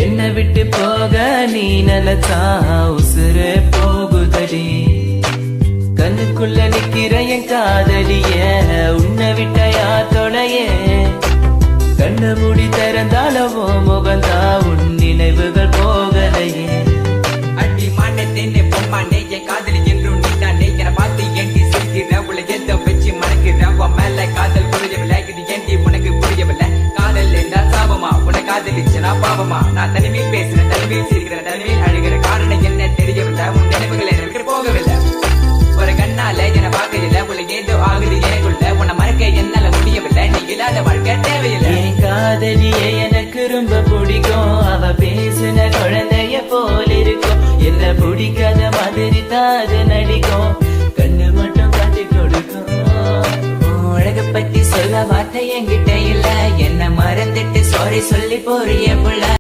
என்ன விட்டு போக நீ நினைச்சா உசுறு போகுதடி. கண்ணுக்குள்ள நிக்கிற என் காதலிய உன்னை விட்ட யார் தொலைய. கண்ண மூடி திறந்தாலவோ முகந்தா உன் நினைவுகள் போகலையே. அடி மானே தேனே பொம்மானே என் காதலி என்றும் நீதானே. என பார்த்து ஏண்டி சிரிக்கிற உள்ள எந்த வச்சு மறக்கிற உன் மேல காதல் புரியவில்லை. இது ஏண்டி உனக்கு புரியவில்லை. காதல் என்றால் சாபமா உன்னை காதலிச்சனா பாவமா. நான் தனிமையில் பேசுறேன் தனிமையில் சிரிக்கிறேன் தனிமையில் அழுகிற காரணம் என்ன தெரியவில்லை. உன் நினைவுகள் எனக்கு போகவில்லை. ஒரு கண்ணால என பார்க்கல உள்ள ஏதோ ஆகுது எனக்குள்ள. உன்னை மறக்க என்னால முடியவில்லை. நீ இல்லாத வாழ்க்கை தேவையில்லை. என் காதலியே எனக்கு ரொம்ப பிடிக்கும். அவ பேசுன குழந்தைய போல இருக்கும். என்ன பிடிக்காத மாதிரி தாது நடிக்கும். கண்ணு மட்டும் காட்டி கொடுக்கும். உலக பத்தி சொல்ல வார்த்தை என்கிட்ட இல்ல. என்ன மறந்துட்டு சாரி சொல்லி போறிய புள்ள.